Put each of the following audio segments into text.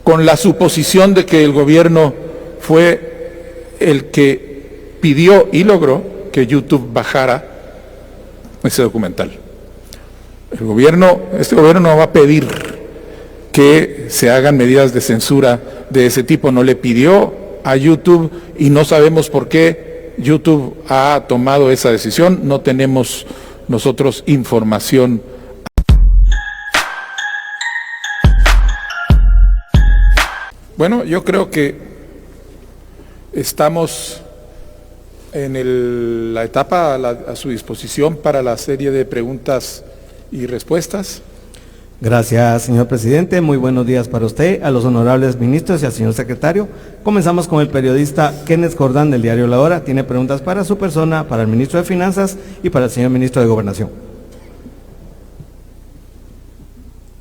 con la suposición de que el gobierno fue el que pidió y logró que YouTube bajara ese documental. Este gobierno no va a pedir que se hagan medidas de censura de ese tipo, no le pidió a YouTube y no sabemos por qué YouTube ha tomado esa decisión, no tenemos nosotros información. Bueno, yo creo que estamos en la etapa a su disposición para la serie de preguntas y respuestas. Gracias, señor presidente. Muy buenos días para usted, a los honorables ministros y al señor secretario. Comenzamos con el periodista Kenneth Jordán del diario La Hora. Tiene preguntas para su persona, para el ministro de Finanzas y para el señor ministro de Gobernación.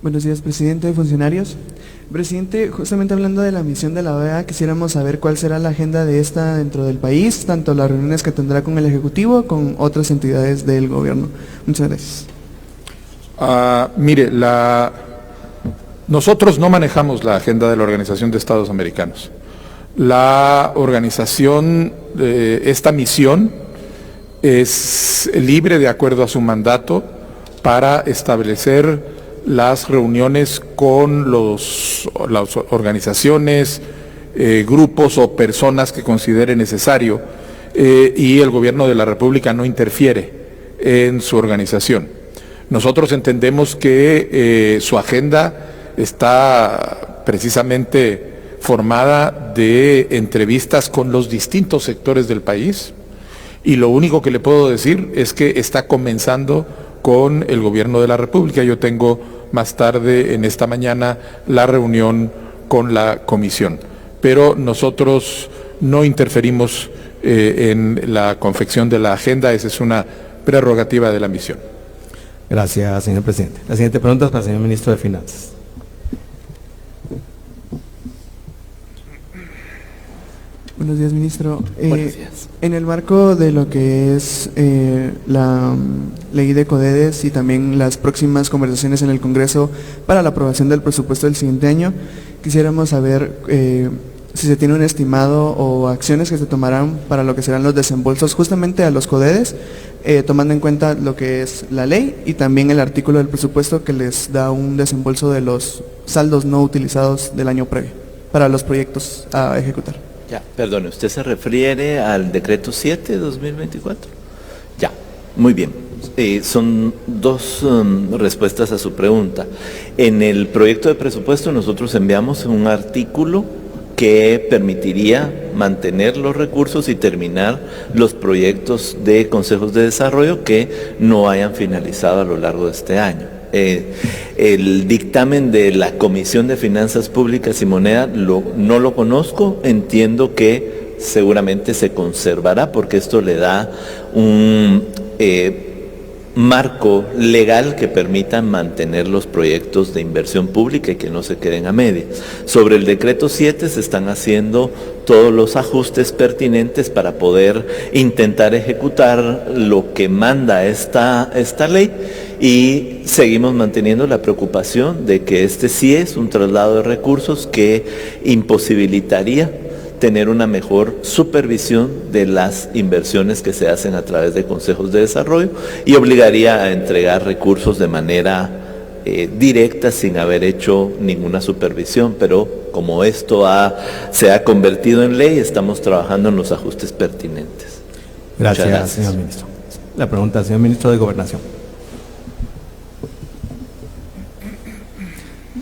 Buenos días, presidente, funcionarios. Presidente, justamente hablando de la misión de la OEA, quisiéramos saber cuál será la agenda de esta dentro del país, tanto las reuniones que tendrá con el Ejecutivo, con otras entidades del gobierno. Muchas gracias. Mire, nosotros no manejamos la agenda de la Organización de Estados Americanos. La organización, esta misión es libre de acuerdo a su mandato para establecer las reuniones con las organizaciones, grupos o personas que considere necesario y el gobierno de la República no interfiere en su organización. Nosotros entendemos que su agenda está precisamente formada de entrevistas con los distintos sectores del país y lo único que le puedo decir es que está comenzando con el gobierno de la República. Yo tengo más tarde en esta mañana la reunión con la comisión, pero nosotros no interferimos en la confección de la agenda, esa es una prerrogativa de la misión. Gracias, señor presidente. La siguiente pregunta es para el señor ministro de Finanzas. Buenos días, ministro. Buenos días. En el marco de lo que es la ley de CODEDES y también las próximas conversaciones en el Congreso para la aprobación del presupuesto del siguiente año, quisiéramos saber si se tiene un estimado o acciones que se tomarán para lo que serán los desembolsos justamente a los CODEDES, tomando en cuenta lo que es la ley y también el artículo del presupuesto que les da un desembolso de los saldos no utilizados del año previo para los proyectos a ejecutar. Ya, perdone, ¿usted se refiere al decreto 7 de 2024? Ya, muy bien. Son dos respuestas a su pregunta. En el proyecto de presupuesto nosotros enviamos un artículo que permitiría mantener los recursos y terminar los proyectos de consejos de desarrollo que no hayan finalizado a lo largo de este año. El dictamen de la Comisión de Finanzas Públicas y Moneda no lo conozco, entiendo que seguramente se conservará porque esto le da un marco legal que permita mantener los proyectos de inversión pública y que no se queden a media. Sobre el decreto 7 se están haciendo todos los ajustes pertinentes para poder intentar ejecutar lo que manda esta ley y seguimos manteniendo la preocupación de que este sí es un traslado de recursos que imposibilitaría tener una mejor supervisión de las inversiones que se hacen a través de consejos de desarrollo y obligaría a entregar recursos de manera directa sin haber hecho ninguna supervisión, pero como esto se ha convertido en ley, estamos trabajando en los ajustes pertinentes. Gracias, señor ministro. La pregunta al señor ministro de Gobernación.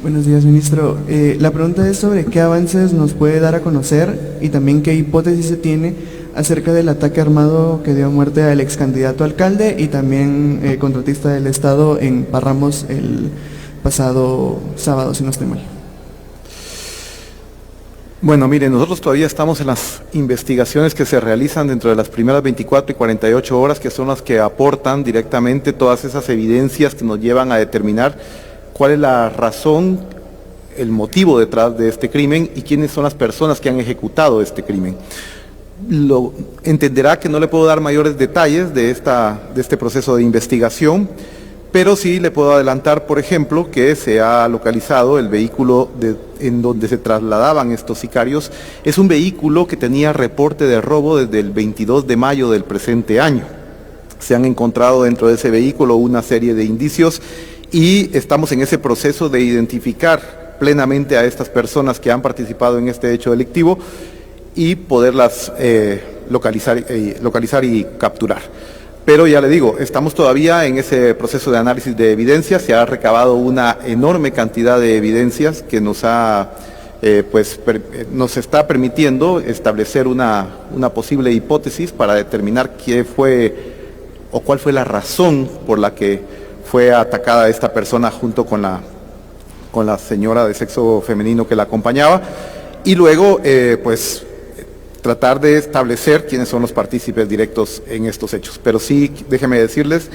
Buenos días, ministro. La pregunta es sobre qué avances nos puede dar a conocer y también qué hipótesis se tiene acerca del ataque armado que dio muerte al ex candidato a alcalde y también contratista del Estado en Parramos el pasado sábado, si no estoy mal. Bueno, mire, nosotros todavía estamos en las investigaciones que se realizan dentro de las primeras 24 y 48 horas, que son las que aportan directamente todas esas evidencias que nos llevan a determinar cuál es la razón, el motivo detrás de este crimen y quiénes son las personas que han ejecutado este crimen. Entenderá que no le puedo dar mayores detalles de este proceso de investigación, Pero sí le puedo adelantar, por ejemplo, que se ha localizado el vehículo en donde se trasladaban estos sicarios. Es un vehículo que tenía reporte de robo desde el 22 de mayo del presente año. Se han encontrado dentro de ese vehículo una serie de indicios y estamos en ese proceso de identificar plenamente a estas personas que han participado en este hecho delictivo y poderlas localizar y capturar. Pero ya le digo, estamos todavía en ese proceso de análisis de evidencias. Se ha recabado una enorme cantidad de evidencias que nos está permitiendo establecer una posible hipótesis para determinar qué fue o cuál fue la razón por la que fue atacada esta persona junto con la señora de sexo femenino que la acompañaba, y luego tratar de establecer quiénes son los partícipes directos en estos hechos. Pero sí, déjenme decirles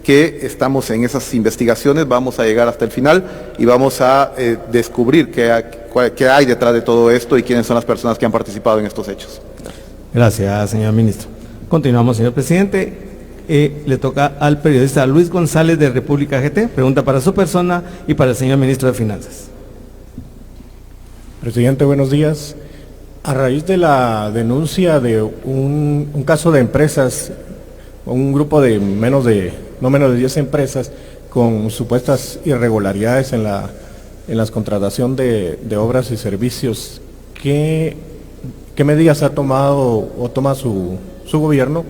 que estamos en esas investigaciones, vamos a llegar hasta el final y vamos a descubrir qué hay detrás de todo esto y quiénes son las personas que han participado en estos hechos. Gracias, señor ministro. Continuamos, señor presidente. Le toca al periodista Luis González de República GT. Pregunta para su persona y para el señor ministro de Finanzas. Presidente, buenos días. A raíz de la denuncia de un caso de empresas, un grupo de no menos de 10 empresas con supuestas irregularidades en la contratación de obras y servicios, ¿qué medidas ha tomado o toma su gobierno?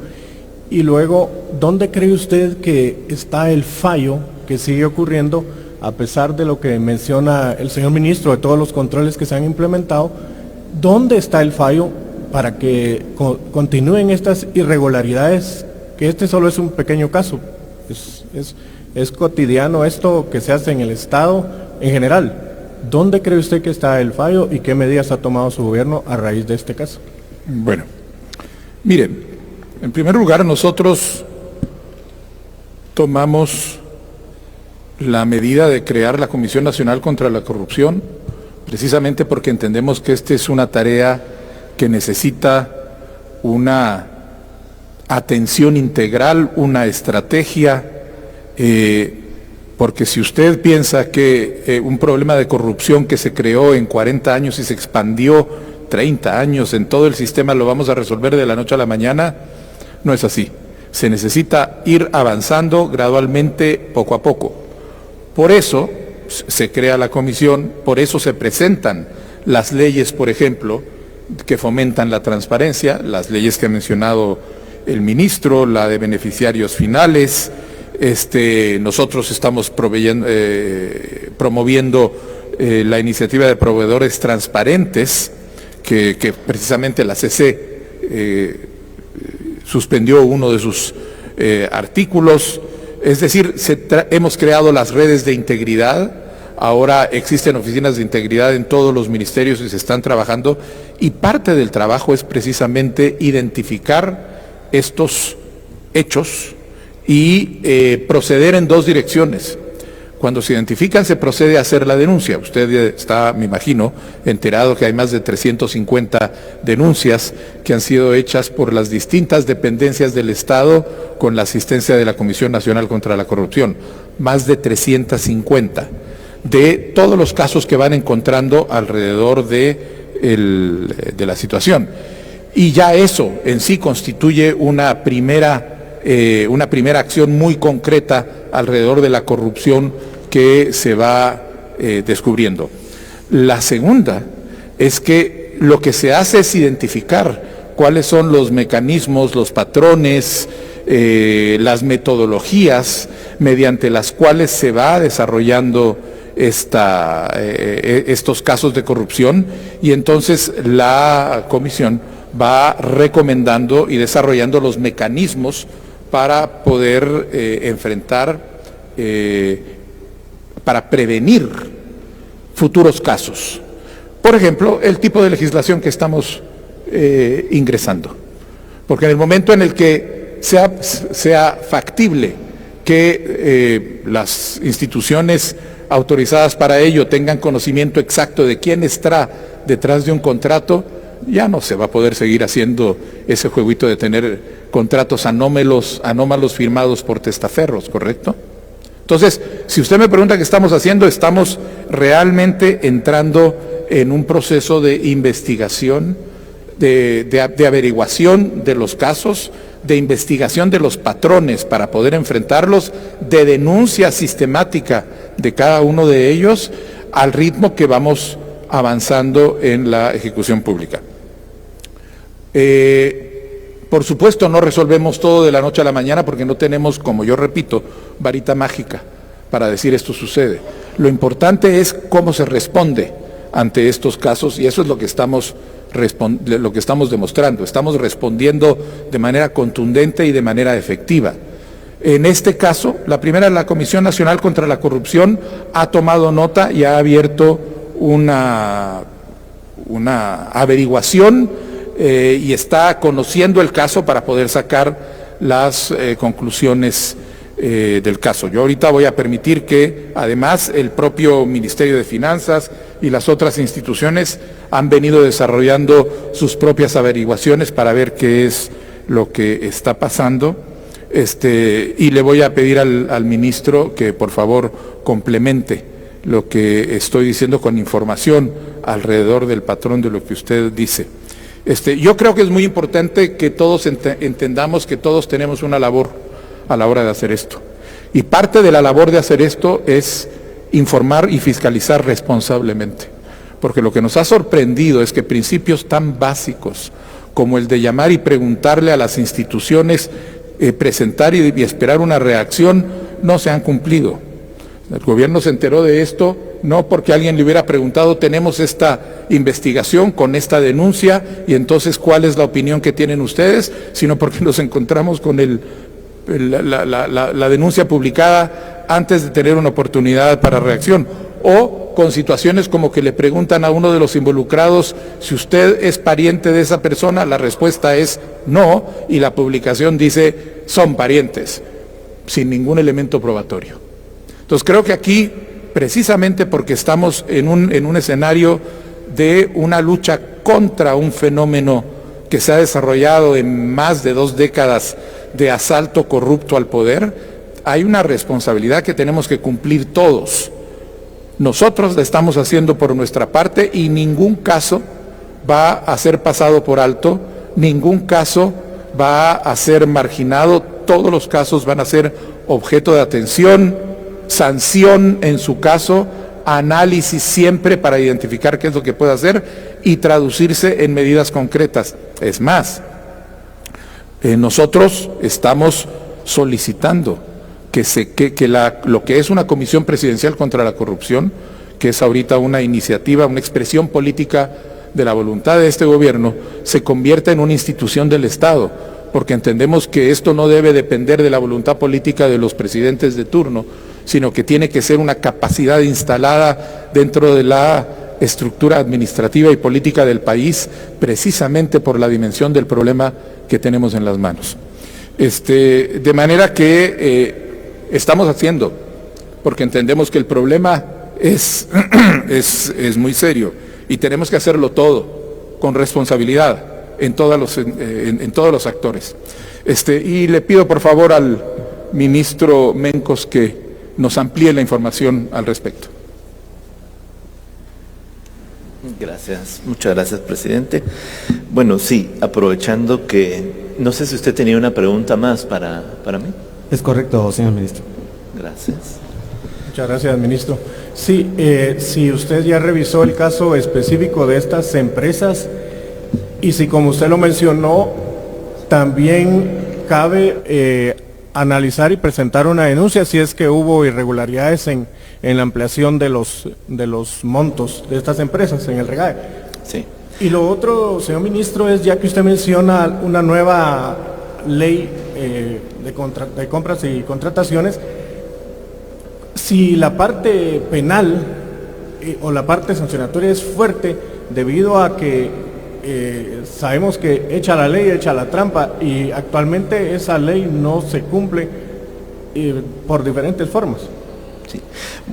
Y luego, ¿dónde cree usted que está el fallo que sigue ocurriendo, a pesar de lo que menciona el señor ministro, de todos los controles que se han implementado? ¿Dónde está el fallo para que continúen estas irregularidades? Que este solo es un pequeño caso, es cotidiano esto que se hace en el Estado en general. ¿Dónde cree usted que está el fallo y qué medidas ha tomado su gobierno a raíz de este caso? Bueno, miren, en primer lugar nosotros tomamos la medida de crear la Comisión Nacional contra la Corrupción, precisamente porque entendemos que esta es una tarea que necesita una atención integral, una estrategia, porque si usted piensa que un problema de corrupción que se creó en 40 años y se expandió 30 años en todo el sistema lo vamos a resolver de la noche a la mañana, no es así. Se necesita ir avanzando gradualmente, poco a poco. Por eso se crea la comisión, por eso se presentan las leyes, por ejemplo, que fomentan la transparencia, las leyes que ha mencionado el ministro, la de beneficiarios finales. Nosotros estamos promoviendo la iniciativa de proveedores transparentes, que precisamente la CC suspendió uno de sus artículos. Es decir, hemos creado las redes de integridad, ahora existen oficinas de integridad en todos los ministerios y se están trabajando, y parte del trabajo es precisamente identificar estos hechos y proceder en dos direcciones. Cuando se identifican, se procede a hacer la denuncia. Usted está, me imagino, enterado que hay más de 350 denuncias que han sido hechas por las distintas dependencias del Estado con la asistencia de la Comisión Nacional contra la Corrupción. Más de 350 de todos los casos que van encontrando alrededor de la situación. Y ya eso en sí constituye una primera acción muy concreta alrededor de la corrupción que se va descubriendo. La segunda es que lo que se hace es identificar cuáles son los mecanismos, los patrones, las metodologías mediante las cuales se va desarrollando estos casos de corrupción, y entonces la comisión va recomendando y desarrollando los mecanismos para poder enfrentar, para prevenir futuros casos. Por ejemplo, el tipo de legislación que estamos ingresando. Porque en el momento en el que sea factible que las instituciones autorizadas para ello tengan conocimiento exacto de quién está detrás de un contrato, ya no se va a poder seguir haciendo ese jueguito de tener contratos anómalos firmados por testaferros, ¿correcto? Entonces, si usted me pregunta qué estamos haciendo, estamos realmente entrando en un proceso de investigación, de averiguación de los casos, de investigación de los patrones para poder enfrentarlos, de denuncia sistemática de cada uno de ellos al ritmo que vamos avanzando en la ejecución pública. Por supuesto, no resolvemos todo de la noche a la mañana porque no tenemos, como yo repito, varita mágica para decir esto sucede. Lo importante es cómo se responde ante estos casos y eso es lo que estamos demostrando. Estamos respondiendo de manera contundente y de manera efectiva. En este caso, la Comisión Nacional contra la Corrupción ha tomado nota y ha abierto una averiguación y está conociendo el caso para poder sacar las conclusiones del caso. Yo ahorita voy a permitir que, además, el propio Ministerio de Finanzas y las otras instituciones han venido desarrollando sus propias averiguaciones para ver qué es lo que está pasando. Y le voy a pedir al ministro que por favor complemente lo que estoy diciendo con información alrededor del patrón de lo que usted dice. Yo creo que es muy importante que todos entendamos que todos tenemos una labor a la hora de hacer esto. Y parte de la labor de hacer esto es informar y fiscalizar responsablemente. Porque lo que nos ha sorprendido es que principios tan básicos como el de llamar y preguntarle a las instituciones, presentar y esperar una reacción, no se han cumplido. El gobierno se enteró de esto no porque alguien le hubiera preguntado, tenemos esta investigación con esta denuncia y entonces ¿cuál es la opinión que tienen ustedes? Sino porque nos encontramos con la denuncia publicada antes de tener una oportunidad para reacción. O con situaciones como que le preguntan a uno de los involucrados si usted es pariente de esa persona, la respuesta es no, y la publicación dice son parientes, sin ningún elemento probatorio. Entonces creo que aquí, precisamente porque estamos en un escenario de una lucha contra un fenómeno que se ha desarrollado en más de 2 décadas de asalto corrupto al poder, hay una responsabilidad que tenemos que cumplir todos. Nosotros la estamos haciendo por nuestra parte y ningún caso va a ser pasado por alto, ningún caso va a ser marginado, todos los casos van a ser objeto de atención, sanción en su caso, análisis siempre para identificar qué es lo que puede hacer y traducirse en medidas concretas. Es más, nosotros estamos solicitando lo que es una comisión presidencial contra la corrupción, que es ahorita una iniciativa, una expresión política de la voluntad de este gobierno, se convierta en una institución del Estado, porque entendemos que esto no debe depender de la voluntad política de los presidentes de turno, sino que tiene que ser una capacidad instalada dentro de la estructura administrativa y política del país, precisamente por la dimensión del problema que tenemos en las manos. De manera que estamos haciendo, porque entendemos que el problema es muy serio y tenemos que hacerlo todo con responsabilidad en todos los actores. Y le pido por favor al ministro Mencos que nos amplíe la información al respecto. Gracias, muchas gracias, presidente. Bueno, sí, aprovechando que, no sé si usted tenía una pregunta más para mí. Es correcto, señor ministro. Gracias. Muchas gracias, ministro. Sí, si usted ya revisó el caso específico de estas empresas y si, como usted lo mencionó, también cabe analizar y presentar una denuncia si es que hubo irregularidades en la ampliación de los montos de estas empresas en el REGAE. Sí. Y lo otro, señor ministro, es ya que usted menciona una nueva ley de compras y contrataciones, si la parte penal o la parte sancionatoria es fuerte debido a que sabemos que echa la ley, echa la trampa y actualmente esa ley no se cumple por diferentes formas. Sí.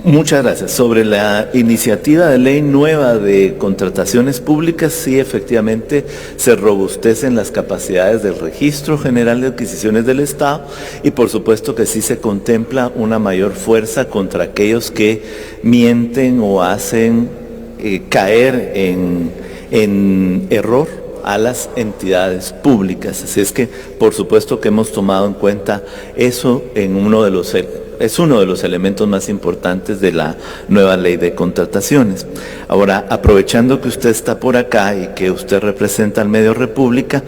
Muchas gracias. Sobre la iniciativa de ley nueva de contrataciones públicas, sí, efectivamente se robustecen las capacidades del Registro General de Adquisiciones del Estado y por supuesto que sí se contempla una mayor fuerza contra aquellos que mienten o hacen caer en error a las entidades públicas. Así es que, por supuesto que hemos tomado en cuenta eso es uno de los elementos más importantes de la nueva ley de contrataciones. Ahora, aprovechando que usted está por acá y que usted representa al medio República,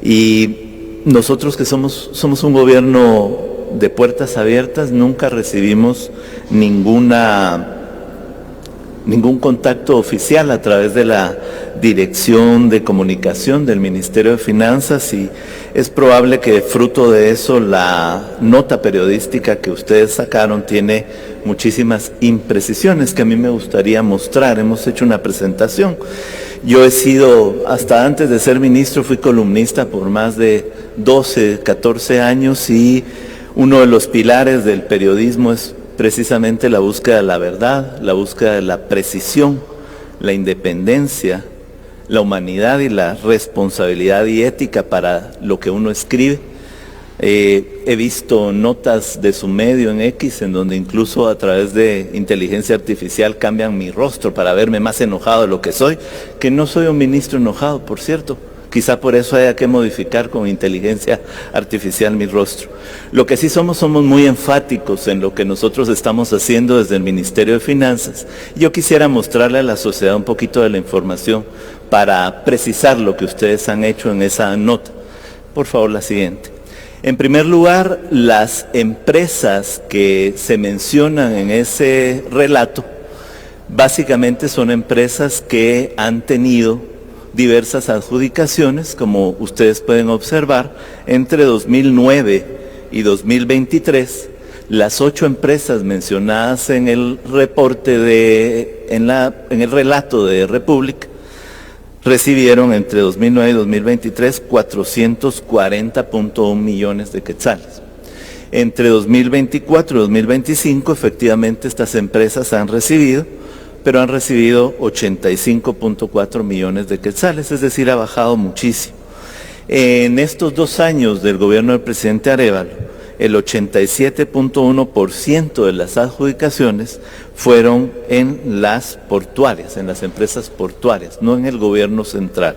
y nosotros que somos un gobierno de puertas abiertas, nunca recibimos ningún contacto oficial a través de la Dirección de Comunicación del Ministerio de Finanzas y es probable que fruto de eso la nota periodística que ustedes sacaron tiene muchísimas imprecisiones que a mí me gustaría mostrar. Hemos hecho una presentación. Yo he sido, hasta antes de ser ministro, fui columnista por más de 12, 14 años y uno de los pilares del periodismo es precisamente la búsqueda de la verdad, la búsqueda de la precisión, la independencia, la humanidad y la responsabilidad y ética para lo que uno escribe. He visto notas de su medio en X en donde incluso a través de inteligencia artificial cambian mi rostro para verme más enojado de lo que soy, que no soy un ministro enojado, por cierto. Quizá por eso haya que modificar con inteligencia artificial mi rostro. Lo que sí somos muy enfáticos en lo que nosotros estamos haciendo desde el Ministerio de Finanzas. Yo quisiera mostrarle a la sociedad un poquito de la información para precisar lo que ustedes han hecho en esa nota. Por favor, la siguiente. En primer lugar, las empresas que se mencionan en ese relato, básicamente son empresas que han tenido diversas adjudicaciones, como ustedes pueden observar, entre 2009 y 2023, las 8 empresas mencionadas en el reporte en el relato de República, recibieron entre 2009 y 2023 440.1 millones de quetzales. Entre 2024 y 2025, efectivamente, estas empresas han recibido 85.4 millones de quetzales, es decir, ha bajado muchísimo. En estos 2 años del gobierno del presidente Arévalo, el 87.1% de las adjudicaciones fueron en las portuarias, en las empresas portuarias, no en el gobierno central.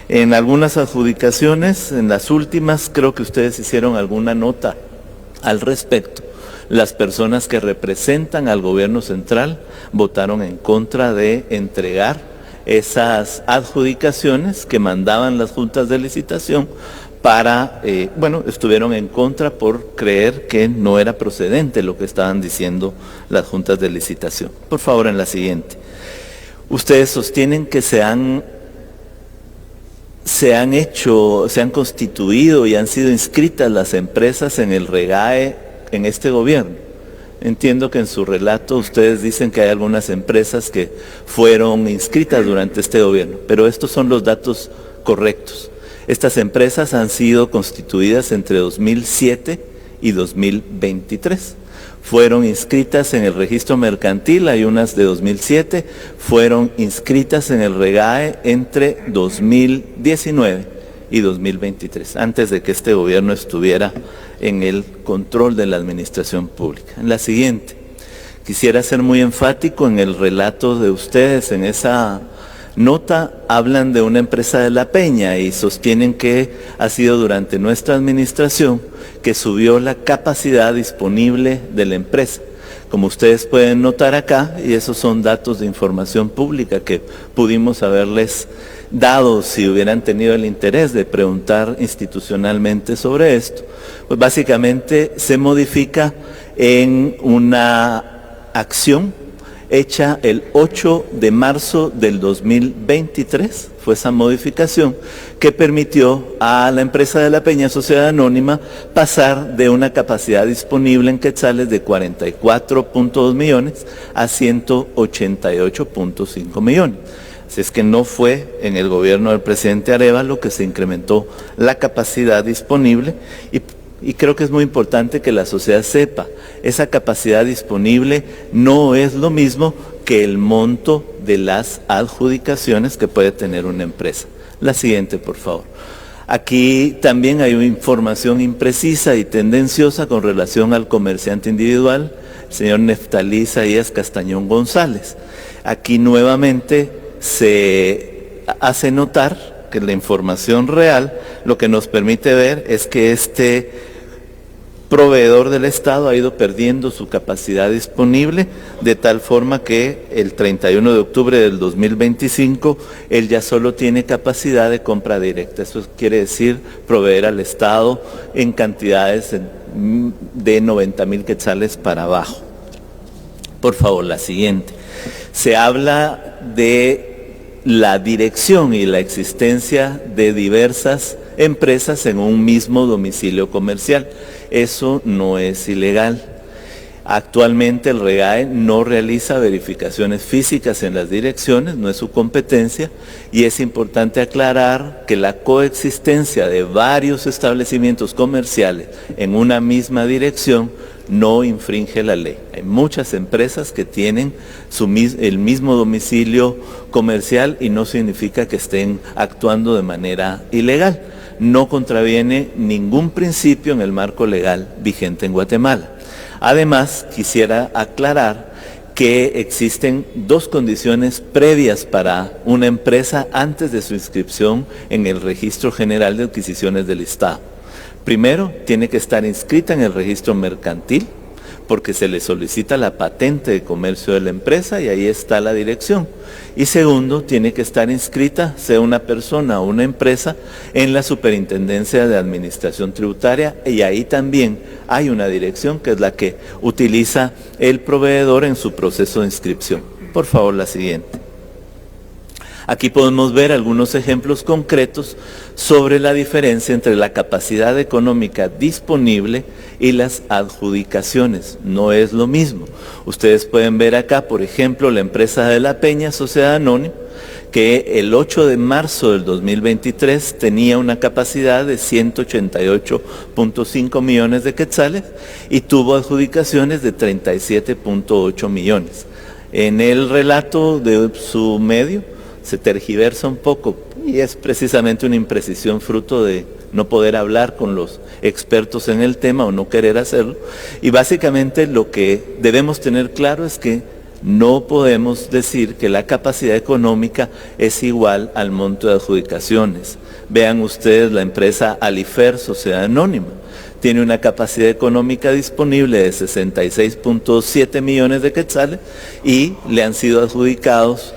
En algunas adjudicaciones, en las últimas, creo que ustedes hicieron alguna nota al respecto. Las personas que representan al gobierno central votaron en contra de entregar esas adjudicaciones que mandaban las juntas de licitación estuvieron en contra por creer que no era procedente lo que estaban diciendo las juntas de licitación. Por favor, en la siguiente. Ustedes sostienen que se han constituido y han sido inscritas las empresas en el REGAE en este gobierno. Entiendo que en su relato ustedes dicen que hay algunas empresas que fueron inscritas durante este gobierno, pero estos son los datos correctos. Estas empresas han sido constituidas entre 2007 y 2023. Fueron inscritas en el registro mercantil, hay unas de 2007, fueron inscritas en el REGAE entre 2019 y 2023, antes de que este gobierno estuviera en el control de la administración pública. En la siguiente, quisiera ser muy enfático en el relato de ustedes, en esa nota hablan de una empresa de La Peña y sostienen que ha sido durante nuestra administración que subió la capacidad disponible de la empresa. Como ustedes pueden notar acá, y esos son datos de información pública que pudimos haberles dado si hubieran tenido el interés de preguntar institucionalmente sobre esto, pues básicamente se modifica en una acción hecha el 8 de marzo del 2023, fue esa modificación que permitió a la empresa de La Peña Sociedad Anónima pasar de una capacidad disponible en quetzales de 44.2 millones a 188.5 millones. Así es que no fue en el gobierno del presidente Arévalo que se incrementó la capacidad disponible y y creo que es muy importante que la sociedad sepa, esa capacidad disponible no es lo mismo que el monto de las adjudicaciones que puede tener una empresa. La siguiente, por favor. Aquí también hay una información imprecisa y tendenciosa con relación al comerciante individual, el señor Neftalí Isaías Castañón González. Aquí nuevamente se hace notar que la información real lo que nos permite ver es que este proveedor del Estado ha ido perdiendo su capacidad disponible, de tal forma que el 31 de octubre del 2025 él ya solo tiene capacidad de compra directa. Eso quiere decir proveer al Estado en cantidades de 90,000 quetzales para abajo. Por favor, la siguiente. Se habla de la dirección y la existencia de diversas empresas en un mismo domicilio comercial. Eso no es ilegal. Actualmente el REGAE no realiza verificaciones físicas en las direcciones, no es su competencia, y es importante aclarar que la coexistencia de varios establecimientos comerciales en una misma dirección no infringe la ley. Hay muchas empresas que tienen el mismo domicilio comercial y no significa que estén actuando de manera ilegal. No contraviene ningún principio en el marco legal vigente en Guatemala. Además, quisiera aclarar que existen dos condiciones previas para una empresa antes de su inscripción en el Registro General de Adquisiciones del Estado. Primero, tiene que estar inscrita en el registro mercantil, porque se le solicita la patente de comercio de la empresa y ahí está la dirección. Y segundo, tiene que estar inscrita, sea una persona o una empresa, en la Superintendencia de Administración Tributaria, y ahí también hay una dirección que es la que utiliza el proveedor en su proceso de inscripción. Por favor, la siguiente. Aquí podemos ver algunos ejemplos concretos sobre la diferencia entre la capacidad económica disponible y las adjudicaciones. No es lo mismo. Ustedes pueden ver acá, por ejemplo, la empresa de La Peña, Sociedad Anónima, que el 8 de marzo del 2023 tenía una capacidad de 188.5 millones de quetzales y tuvo adjudicaciones de 37.8 millones. En el relato de su medio, se tergiversa un poco y es precisamente una imprecisión fruto de no poder hablar con los expertos en el tema o no querer hacerlo. Y básicamente lo que debemos tener claro es que no podemos decir que la capacidad económica es igual al monto de adjudicaciones. Vean ustedes la empresa Alifer, Sociedad Anónima. Tiene una capacidad económica disponible de 66.7 millones de quetzales y le han sido adjudicados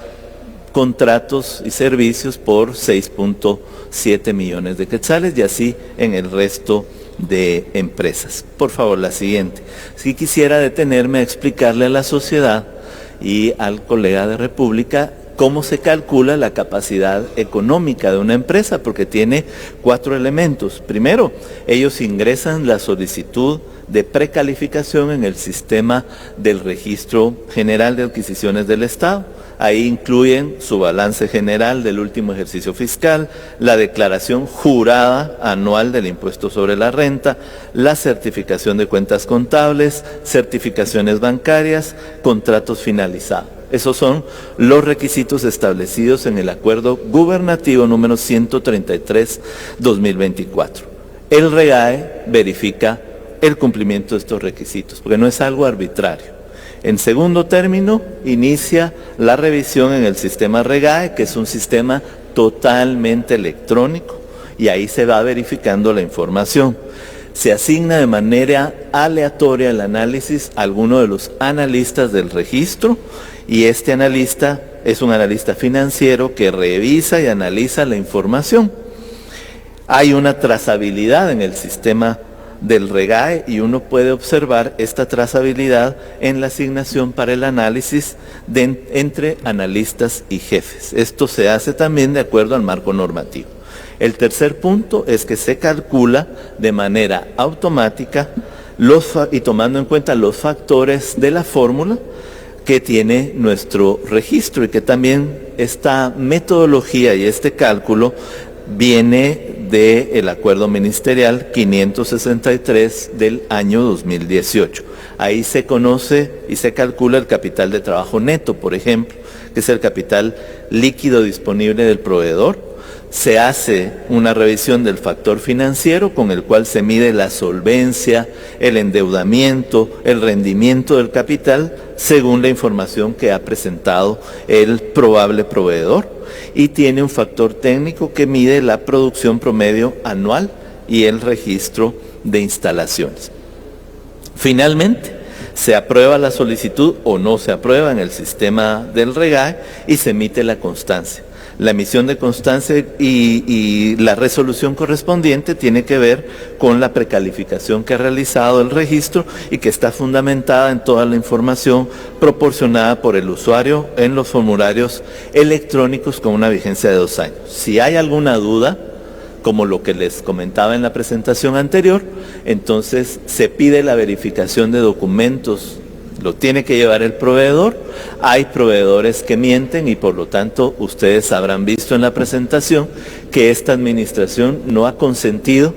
contratos y servicios por 6.7 millones de quetzales y así en el resto de empresas. Por favor, la siguiente. Si quisiera detenerme a explicarle a la sociedad y al colega de República cómo se calcula la capacidad económica de una empresa, porque tiene 4 elementos. Primero, ellos ingresan la solicitud de precalificación en el sistema del Registro General de Adquisiciones del Estado. Ahí incluyen su balance general del último ejercicio fiscal, la declaración jurada anual del impuesto sobre la renta, la certificación de cuentas contables, certificaciones bancarias, contratos finalizados. Esos son los requisitos establecidos en el Acuerdo Gubernativo número 133/2024. El REGAE verifica el cumplimiento de estos requisitos, porque no es algo arbitrario. En segundo término, inicia la revisión en el sistema REGAE, que es un sistema totalmente electrónico, y ahí se va verificando la información. Se asigna de manera aleatoria el análisis a alguno de los analistas del registro, y este analista es un analista financiero que revisa y analiza la información. Hay una trazabilidad en el sistema del REGAE y uno puede observar esta trazabilidad en la asignación para el análisis entre analistas y jefes. Esto se hace también de acuerdo al marco normativo. El tercer punto es que se calcula de manera automática y tomando en cuenta los factores de la fórmula que tiene nuestro registro, y que también esta metodología y este cálculo viene del Acuerdo Ministerial 563 del año 2018. Ahí se conoce y se calcula el capital de trabajo neto, por ejemplo, que es el capital líquido disponible del proveedor. Se hace una revisión del factor financiero con el cual se mide la solvencia, el endeudamiento, el rendimiento del capital según la información que ha presentado el probable proveedor, y tiene un factor técnico que mide la producción promedio anual y el registro de instalaciones. Finalmente, se aprueba la solicitud o no se aprueba en el sistema del REGAE y se emite la constancia. La emisión de constancia y la resolución correspondiente tiene que ver con la precalificación que ha realizado el registro y que está fundamentada en toda la información proporcionada por el usuario en los formularios electrónicos con una vigencia de 2 años. Si hay alguna duda, como lo que les comentaba en la presentación anterior, entonces se pide la verificación de documentos. Lo tiene que llevar el proveedor. Hay proveedores que mienten y por lo tanto ustedes habrán visto en la presentación que esta administración no ha consentido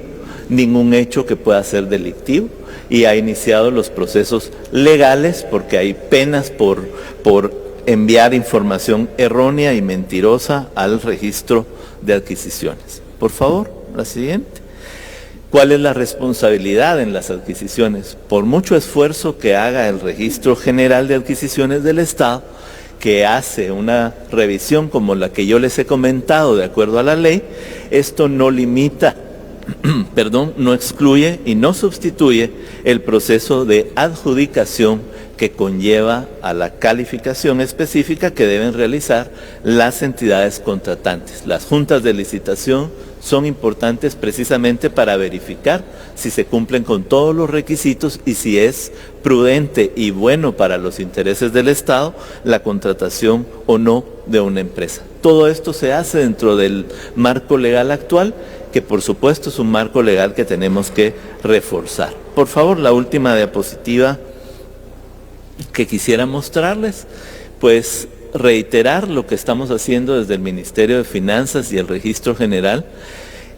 ningún hecho que pueda ser delictivo y ha iniciado los procesos legales porque hay penas por enviar información errónea y mentirosa al registro de adquisiciones. Por favor, la siguiente. ¿Cuál es la responsabilidad en las adquisiciones? Por mucho esfuerzo que haga el Registro General de Adquisiciones del Estado, que hace una revisión como la que yo les he comentado de acuerdo a la ley, esto no limita, no excluye y no sustituye el proceso de adjudicación que conlleva a la calificación específica que deben realizar las entidades contratantes. Las juntas de licitación son importantes precisamente para verificar si se cumplen con todos los requisitos y si es prudente y bueno para los intereses del Estado la contratación o no de una empresa. Todo esto se hace dentro del marco legal actual, que por supuesto es un marco legal que tenemos que reforzar. Por favor, la última diapositiva que quisiera mostrarles, pues reiterar lo que estamos haciendo desde el Ministerio de Finanzas y el Registro General,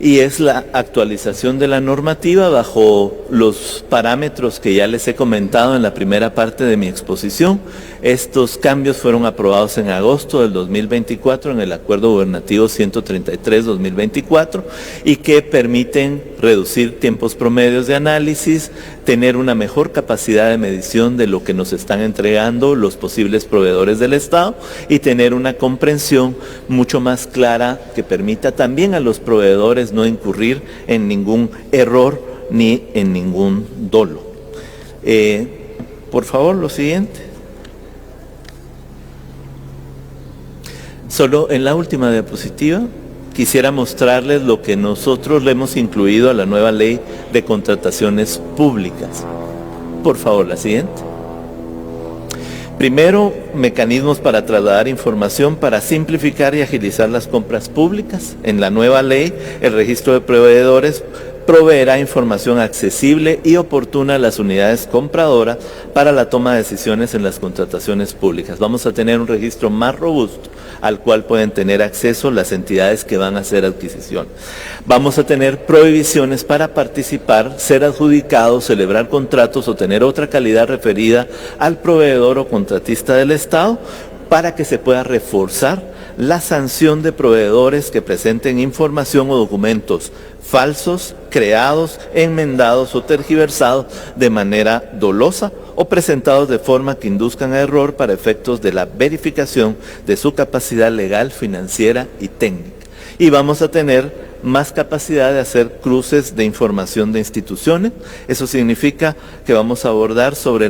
y es la actualización de la normativa bajo los parámetros que ya les he comentado en la primera parte de mi exposición. Estos cambios fueron aprobados en agosto del 2024 en el Acuerdo Gubernativo 133-2024 y que permiten reducir tiempos promedios de análisis, tener una mejor capacidad de medición de lo que nos están entregando los posibles proveedores del Estado y tener una comprensión mucho más clara que permita también a los proveedores no incurrir en ningún error ni en ningún dolo. Por favor, lo siguiente. Solo en la última diapositiva quisiera mostrarles lo que nosotros le hemos incluido a la nueva ley de contrataciones públicas. Por favor, la siguiente. Primero, mecanismos para trasladar información para simplificar y agilizar las compras públicas. En la nueva ley, el registro de proveedores proveerá información accesible y oportuna a las unidades compradoras para la toma de decisiones en las contrataciones públicas. Vamos a tener un registro más robusto al cual pueden tener acceso las entidades que van a hacer adquisición. Vamos a tener prohibiciones para participar, ser adjudicados, celebrar contratos o tener otra calidad referida al proveedor o contratista del Estado para que se pueda reforzar la sanción de proveedores que presenten información o documentos falsos, creados, enmendados o tergiversados de manera dolosa o presentados de forma que induzcan a error para efectos de la verificación de su capacidad legal, financiera y técnica. Y vamos a tener más capacidad de hacer cruces de información de instituciones. Eso significa que vamos a abordar sobre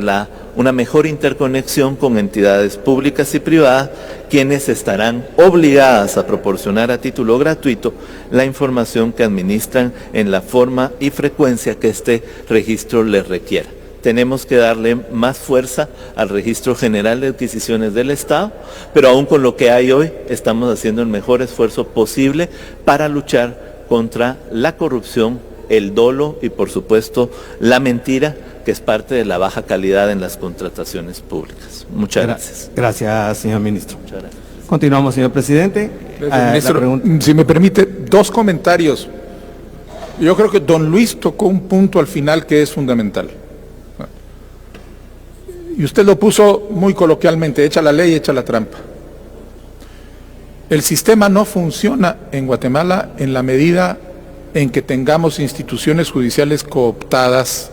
una mejor interconexión con entidades públicas y privadas, quienes estarán obligadas a proporcionar a título gratuito la información que administran en la forma y frecuencia que este registro les requiera. Tenemos que darle más fuerza al Registro General de Adquisiciones del Estado, pero aún con lo que hay hoy, estamos haciendo el mejor esfuerzo posible para luchar contra la corrupción, el dolo y, por supuesto, la mentira, que es parte de la baja calidad en las contrataciones públicas. Muchas gracias. Gracias, señor ministro. Muchas gracias. Continuamos, señor presidente. Ministro, si me permite, 2 comentarios Yo creo que don Luis tocó un punto al final que es fundamental. Y usted lo puso muy coloquialmente, echa la ley, echa la trampa. El sistema no funciona en Guatemala en la medida en que tengamos instituciones judiciales cooptadas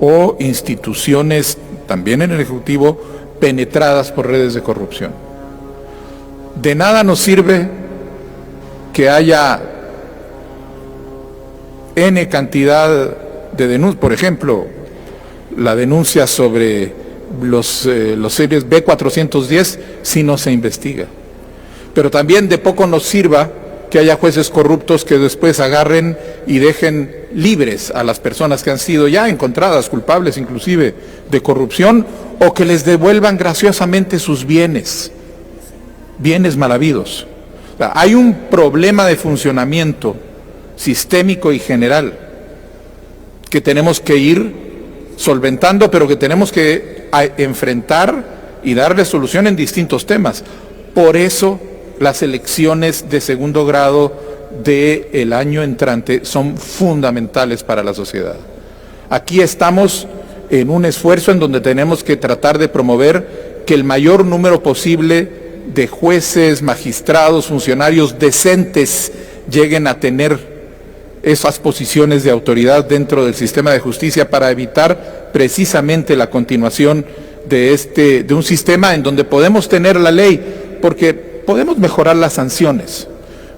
o instituciones, también en el Ejecutivo, penetradas por redes de corrupción. De nada nos sirve que haya N cantidad de denuncias, por ejemplo, la denuncia sobre los series B410 si no se investiga. Pero también de poco nos sirva que haya jueces corruptos que después agarren y dejen libres a las personas que han sido ya encontradas culpables inclusive de corrupción, o que les devuelvan graciosamente sus bienes mal habidos. O sea, hay un problema de funcionamiento sistémico y general que tenemos que ir solventando, pero que tenemos que enfrentar y darle solución en distintos temas. Por eso las elecciones de segundo grado del año entrante son fundamentales para la sociedad. Aquí estamos en un esfuerzo en donde tenemos que tratar de promover que el mayor número posible de jueces, magistrados, funcionarios decentes lleguen a tener esas posiciones de autoridad dentro del sistema de justicia para evitar precisamente la continuación de un sistema en donde podemos tener la ley, porque podemos mejorar las sanciones,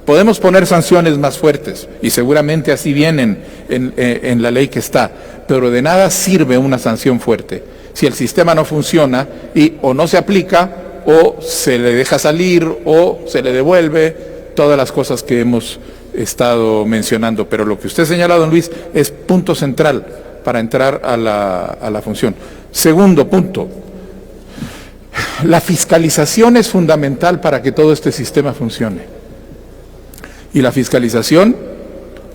podemos poner sanciones más fuertes, y seguramente así vienen en la ley que está, pero de nada sirve una sanción fuerte si el sistema no funciona y o no se aplica, o se le deja salir, o se le devuelve, todas las cosas que hemos estado mencionando. Pero lo que usted señala, don Luis, es punto central para entrar a la función. Segundo punto, la fiscalización es fundamental para que todo este sistema funcione. Y la fiscalización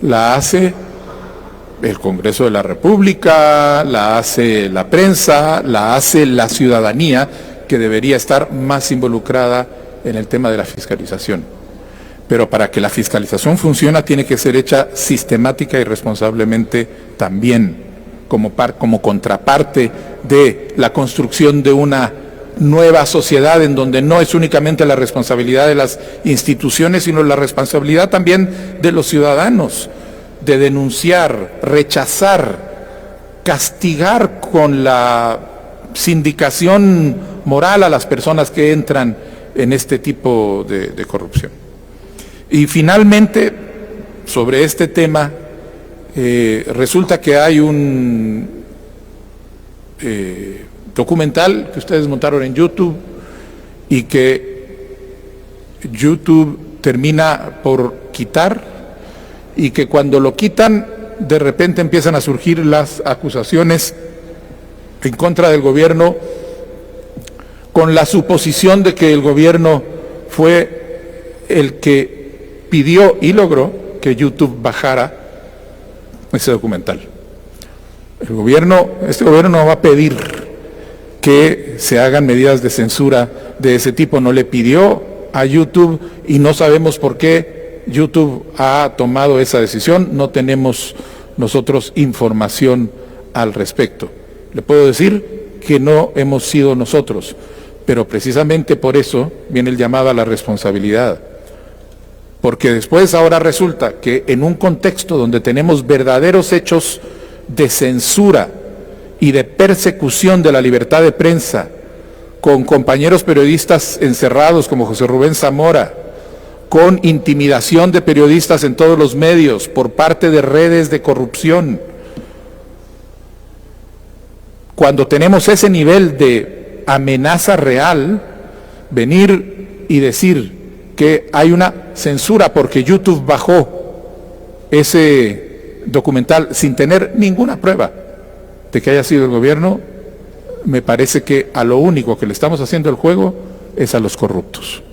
la hace el Congreso de la República, la hace la prensa, la hace la ciudadanía, que debería estar más involucrada en el tema de la fiscalización. Pero para que la fiscalización funcione tiene que ser hecha sistemática y responsablemente también, como contraparte de la construcción de una nueva sociedad en donde no es únicamente la responsabilidad de las instituciones, sino la responsabilidad también de los ciudadanos, de denunciar, rechazar, castigar con la sindicación moral a las personas que entran en este tipo de corrupción. Y finalmente, sobre este tema, resulta que hay un documental que ustedes montaron en YouTube y que YouTube termina por quitar, y que cuando lo quitan de repente empiezan a surgir las acusaciones en contra del gobierno con la suposición de que el gobierno fue el que pidió y logró que YouTube bajara ese documental. Este gobierno no va a pedir que se hagan medidas de censura de ese tipo, no le pidió a YouTube y no sabemos por qué YouTube ha tomado esa decisión, no tenemos nosotros información al respecto. Le puedo decir que no hemos sido nosotros, pero precisamente por eso viene el llamado a la responsabilidad, porque después ahora resulta que en un contexto donde tenemos verdaderos hechos de censura y de persecución de la libertad de prensa, con compañeros periodistas encerrados como José Rubén Zamora, con intimidación de periodistas en todos los medios por parte de redes de corrupción, cuando tenemos ese nivel de amenaza real, venir y decir que hay una censura porque YouTube bajó ese documental sin tener ninguna prueba de que haya sido el gobierno, me parece que a lo único que le estamos haciendo el juego es a los corruptos.